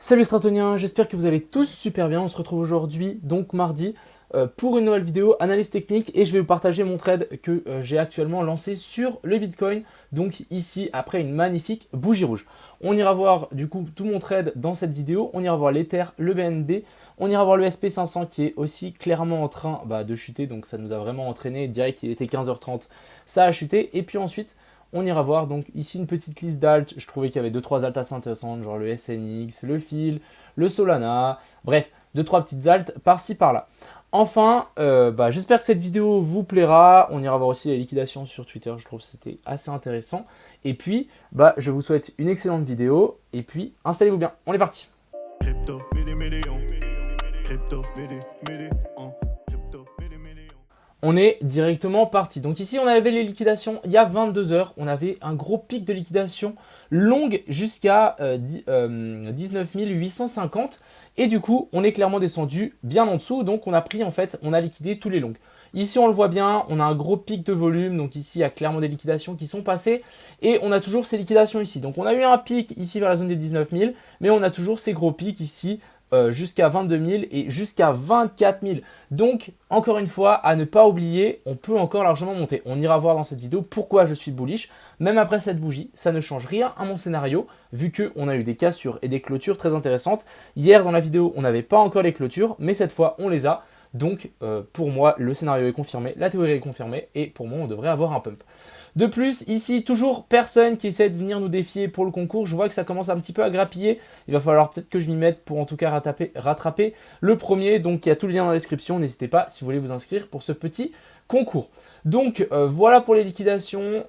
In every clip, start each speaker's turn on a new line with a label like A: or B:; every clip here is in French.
A: Salut Stratoniens, j'espère que vous allez tous super bien. On se retrouve aujourd'hui, donc mardi, pour une nouvelle vidéo analyse technique et je vais vous partager mon trade que j'ai actuellement lancé sur le Bitcoin. Donc ici, après une magnifique bougie rouge. On ira voir du coup tout mon trade dans cette vidéo. On ira voir l'Ether, le BNB, on ira voir le SP500 qui est aussi clairement en train de chuter. Donc ça nous a vraiment entraîné. Direct, il était 15h30, ça a chuté. Et puis ensuite, on ira voir donc ici une petite liste d'alts. Je trouvais qu'il y avait 2-3 alts assez intéressantes, genre le SNX, le FIL, le Solana. Bref, 2-3 petites alts par-ci par-là. Enfin, j'espère que cette vidéo vous plaira. On ira voir aussi les liquidations sur Twitter. Je trouve que c'était assez intéressant. Et puis, je vous souhaite une excellente vidéo. Et puis, installez-vous bien. On est parti. Crypto, on est directement parti. Donc ici, on avait les liquidations il y a 22 heures. On avait un gros pic de liquidation longue jusqu'à 19 850. Et du coup, on est clairement descendu bien en dessous. Donc on a pris, en fait, on a liquidé tous les longs. Ici, on le voit bien, on a un gros pic de volume. Donc ici, il y a clairement des liquidations qui sont passées. Et on a toujours ces liquidations ici. Donc on a eu un pic ici vers la zone des 19 000. Mais on a toujours ces gros pics ici jusqu'à 22 000 et jusqu'à 24 000. Donc, encore une fois, à ne pas oublier, on peut encore largement monter. On ira voir dans cette vidéo pourquoi je suis bullish. Même après cette bougie, ça ne change rien à mon scénario, vu qu'on a eu des cassures et des clôtures très intéressantes. Hier, dans la vidéo, on n'avait pas encore les clôtures, mais cette fois, on les a. Donc, pour moi, le scénario est confirmé, la théorie est confirmée, et pour moi, on devrait avoir un pump. De plus, ici, toujours personne qui essaie de venir nous défier pour le concours. Je vois que ça commence un petit peu à grappiller. Il va falloir peut-être que je m'y mette pour en tout cas rattraper le premier. Donc, il y a tout le lien dans la description. N'hésitez pas si vous voulez vous inscrire pour ce petit concours. Donc, voilà pour les liquidations.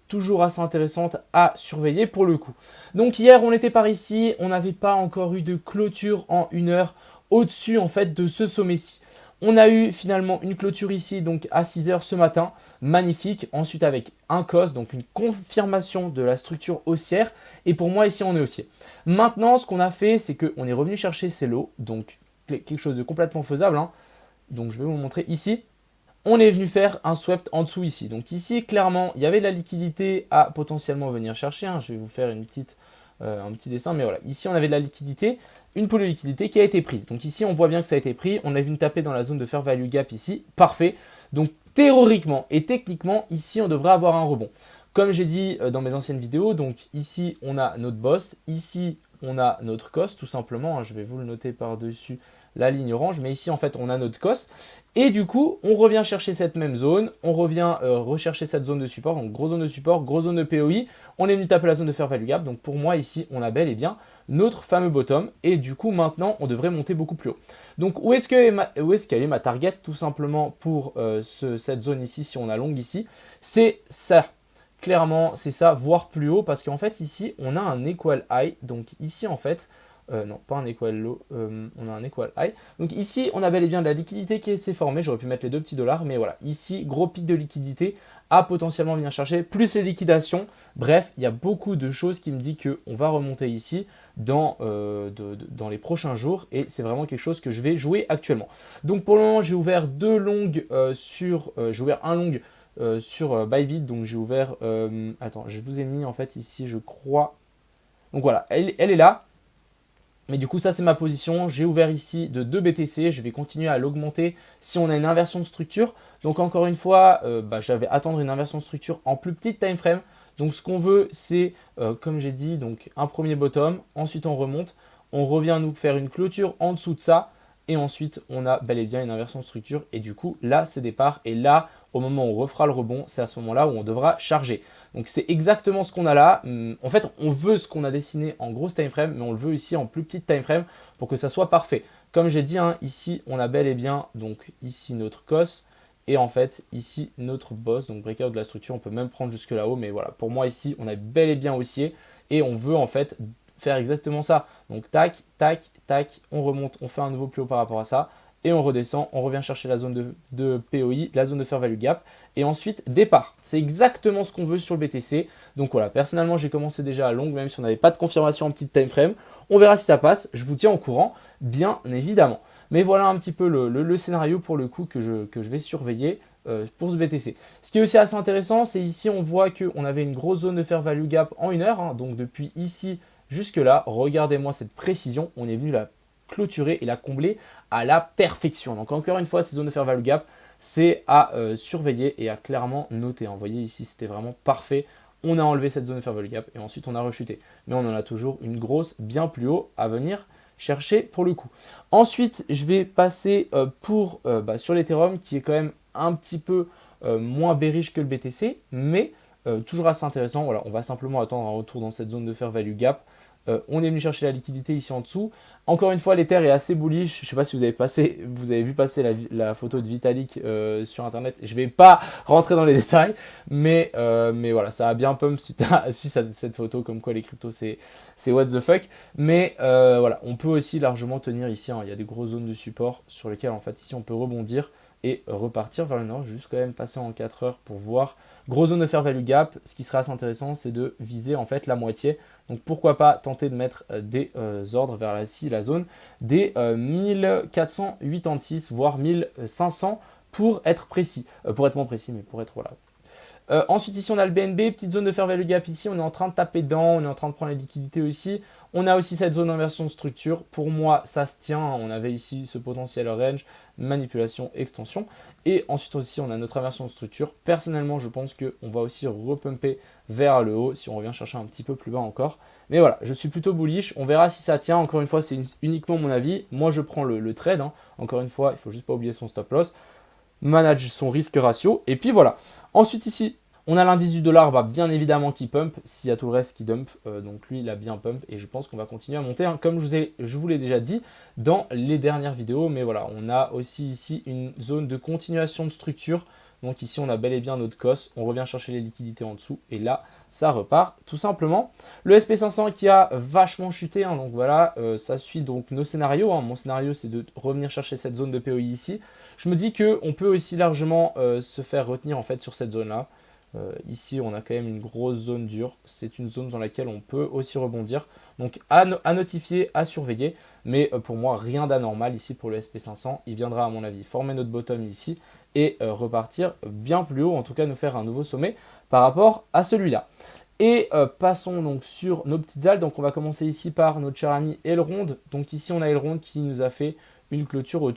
A: Toujours assez intéressantes à surveiller pour le coup. Donc, hier, on était par ici. On n'avait pas encore eu de clôture en 1 heure au-dessus en fait de ce sommet-ci. On a eu finalement une clôture ici, donc à 6 heures ce matin, magnifique. Ensuite avec un COS, donc une confirmation de la structure haussière. Et pour moi ici on est haussier. Maintenant ce qu'on a fait, c'est qu'on est revenu chercher ces lots, donc quelque chose de complètement faisable. Hein. Donc je vais vous montrer ici. On est venu faire un swept en dessous ici. Donc ici clairement il y avait de la liquidité à potentiellement venir chercher. Hein. Je vais vous faire un petit dessin, mais voilà. Ici on avait de la liquidité. Une pool de liquidité qui a été prise. Donc ici, on voit bien que ça a été pris. On a vu taper dans la zone de fair value gap ici. Parfait. Donc théoriquement et techniquement, ici, on devrait avoir un rebond. Comme j'ai dit dans mes anciennes vidéos, donc ici, on a notre boss. Ici, on a notre cost, tout simplement. Je vais vous le noter par-dessus la ligne orange. Mais ici, en fait, on a notre cost. Et du coup, on revient chercher cette même zone. On revient rechercher cette zone de support. Donc, grosse zone de support, grosse zone de POI. On est venu taper la zone de fair value gap. Donc, pour moi, ici, on a bel et bien notre fameux bottom. Et du coup, maintenant, on devrait monter beaucoup plus haut. Donc, où est-ce qu'elle est ma target? Tout simplement pour cette zone ici, si on a longue ici, c'est ça. Clairement, c'est ça, voire plus haut. Parce qu'en fait, ici, on a un equal high. Donc, ici, en fait, non, pas un equal low, on a un equal high. Donc ici, on a bel et bien de la liquidité qui s'est formée. J'aurais pu mettre les 2 petits dollars, mais voilà. Ici, gros pic de liquidité à potentiellement venir chercher, plus les liquidations. Bref, il y a beaucoup de choses qui me disent qu'on va remonter ici dans les prochains jours. Et c'est vraiment quelque chose que je vais jouer actuellement. Donc pour le moment, j'ai ouvert 2 longues j'ai ouvert un long sur Bybit. Donc j'ai ouvert, attends, je vous ai mis en fait ici, je crois. Donc voilà, elle est là. Mais du coup, ça, c'est ma position. J'ai ouvert ici de 2 BTC. Je vais continuer à l'augmenter si on a une inversion de structure. Donc, encore une fois, je vais attendre une inversion de structure en plus petite time frame. Donc, ce qu'on veut, c'est, comme j'ai dit, donc un premier bottom. Ensuite, on remonte. On revient nous faire une clôture en dessous de ça. Et ensuite, on a bel et bien une inversion de structure. Et du coup, là, c'est départ. Et là, au moment où on refera le rebond, c'est à ce moment-là où on devra charger. Donc, c'est exactement ce qu'on a là. En fait, on veut ce qu'on a dessiné en grosse time frame, mais on le veut ici en plus petite time frame pour que ça soit parfait. Comme j'ai dit, hein, ici, on a bel et bien, donc ici, notre COS. Et en fait, ici, notre boss, donc breakout de la structure. On peut même prendre jusque là-haut. Mais voilà, pour moi, ici, on a bel et bien haussier. Et on veut en fait faire exactement ça. Donc tac, tac, tac, on remonte, on fait un nouveau plus haut par rapport à ça. Et on redescend, on revient chercher la zone de POI, la zone de fair value gap. Et ensuite, départ. C'est exactement ce qu'on veut sur le BTC. Donc voilà, personnellement, j'ai commencé déjà à longue, même si on n'avait pas de confirmation en petite time frame. On verra si ça passe. Je vous tiens au courant, bien évidemment. Mais voilà un petit peu le scénario pour le coup que je vais surveiller pour ce BTC. Ce qui est aussi assez intéressant, c'est ici, on voit qu'on avait une grosse zone de fair value gap en 1 heure. Hein, donc depuis ici Jusque là, regardez-moi cette précision, on est venu la clôturer et la combler à la perfection. Donc encore une fois, ces zones de fair value gap, c'est à surveiller et à clairement noter. Vous voyez ici, c'était vraiment parfait. On a enlevé cette zone de fair value gap et ensuite on a rechuté. Mais on en a toujours une grosse bien plus haut à venir chercher pour le coup. Ensuite, je vais passer sur l'Ethereum qui est quand même un petit peu moins bearish que le BTC, mais toujours assez intéressant. Voilà, on va simplement attendre un retour dans cette zone de fair value gap. On est venu chercher la liquidité ici en dessous. Encore une fois, l'Ether est assez bullish. Je ne sais pas si vous avez vu passer la photo de Vitalik sur Internet. Je ne vais pas rentrer dans les détails, mais voilà, ça a bien pump suite à cette photo, comme quoi les cryptos, c'est what the fuck. Mais voilà, on peut aussi largement tenir ici. Il y a des grosses zones de support sur lesquelles, en fait, ici, on peut rebondir et repartir vers le nord. Juste quand même passer en 4 heures pour voir. Grosse zone de fair value gap. Ce qui serait assez intéressant, c'est de viser en fait la moitié. Donc pourquoi pas tenter de mettre des ordres vers la zone des 1486 voire 1500 pour être précis. Pour être moins précis, mais pour être voilà. Ensuite ici on a le BNB, petite zone de fair value gap ici, on est en train de taper dedans, on est en train de prendre la liquidité aussi. On a aussi cette zone d'inversion de structure, pour moi ça se tient, on avait ici ce potentiel range, manipulation, extension. Et ensuite aussi on a notre inversion de structure. Personnellement je pense qu'on va aussi repumper vers le haut si on revient chercher un petit peu plus bas encore. Mais voilà, je suis plutôt bullish, on verra si ça tient, encore une fois c'est uniquement mon avis. Moi je prends le trade, encore une fois il ne faut juste pas oublier son stop loss. Manage son risque ratio. Et puis voilà. Ensuite ici, on a l'indice du dollar, bien évidemment qui pump, s'il y a tout le reste qui dump. Donc lui, il a bien pump et je pense qu'on va continuer à monter, comme je vous l'ai déjà dit dans les dernières vidéos. Mais voilà, on a aussi ici une zone de continuation de structure. Donc ici, on a bel et bien notre COS. On revient chercher les liquidités en dessous et là, ça repart tout simplement. Le SP500 qui a vachement chuté. Donc voilà, ça suit donc nos scénarios. Mon scénario, c'est de revenir chercher cette zone de POI ici. Je me dis qu'on peut aussi largement se faire retenir en fait sur cette zone-là. Ici, on a quand même une grosse zone dure. C'est une zone dans laquelle on peut aussi rebondir. Donc à notifier, à surveiller. Mais pour moi, rien d'anormal ici pour le SP500. Il viendra à mon avis former notre bottom ici et repartir bien plus haut, en tout cas nous faire un nouveau sommet par rapport à celui-là. Et passons donc sur nos petites alts. Donc on va commencer ici par notre cher ami Elrond. Donc ici on a Elrond qui nous a fait une clôture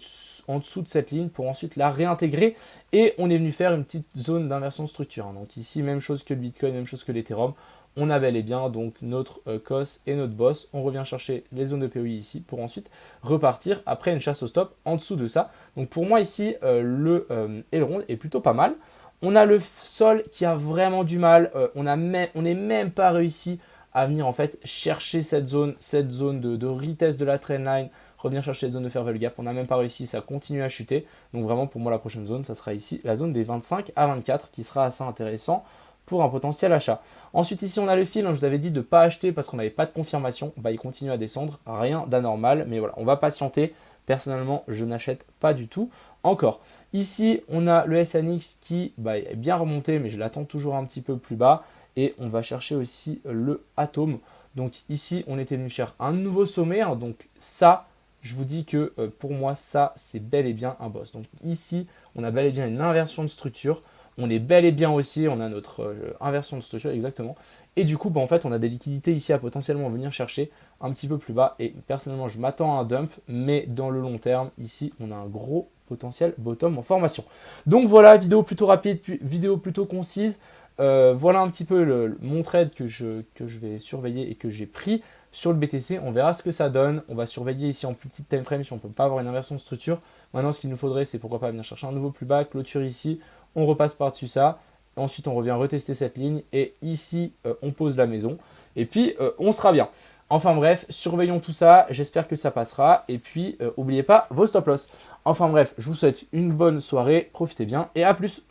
A: en dessous de cette ligne pour ensuite la réintégrer. Et on est venu faire une petite zone d'inversion de structure. Donc ici même chose que le Bitcoin, même chose que l'Ethereum. On a bel et bien donc notre COS et notre boss. On revient chercher les zones de POI ici pour ensuite repartir après une chasse au stop en dessous de ça. Donc pour moi ici, le Elrond est plutôt pas mal. On a le sol qui a vraiment du mal. On n'est même pas réussi à venir en fait chercher cette zone de retest de la trendline, revenir chercher les zones de fair value gap. On n'a même pas réussi, ça continue à chuter. Donc vraiment pour moi la prochaine zone, ça sera ici la zone des 25 à 24 qui sera assez intéressant pour un potentiel achat. Ensuite ici on a le fil, je vous avais dit de ne pas acheter parce qu'on n'avait pas de confirmation. Il continue à descendre, rien d'anormal, mais voilà, on va patienter. Personnellement, je n'achète pas du tout encore. Ici, on a le SNX qui est bien remonté, mais je l'attends toujours un petit peu plus bas. Et on va chercher aussi le Atom. Donc ici, on était venu faire un nouveau sommet. Donc ça, je vous dis que pour moi, ça, c'est bel et bien un boss. Donc ici, on a bel et bien une inversion de structure. On est bel et bien aussi, on a notre inversion de structure exactement. Et du coup, en fait, on a des liquidités ici à potentiellement venir chercher un petit peu plus bas. Et personnellement, je m'attends à un dump, mais dans le long terme, ici, on a un gros potentiel bottom en formation. Donc voilà, vidéo plutôt rapide, vidéo plutôt concise. Voilà un petit peu mon trade que je vais surveiller et que j'ai pris sur le BTC. On verra ce que ça donne. On va surveiller ici en plus petite time frame si on ne peut pas avoir une inversion de structure. Maintenant, ce qu'il nous faudrait, c'est pourquoi pas venir chercher un nouveau plus bas, clôture ici. On repasse par-dessus ça. Ensuite, on revient retester cette ligne. Et ici, on pose la maison. Et puis, on sera bien. Enfin bref, surveillons tout ça. J'espère que ça passera. Et puis, n'oubliez pas vos stop loss. Enfin bref, je vous souhaite une bonne soirée. Profitez bien et à plus.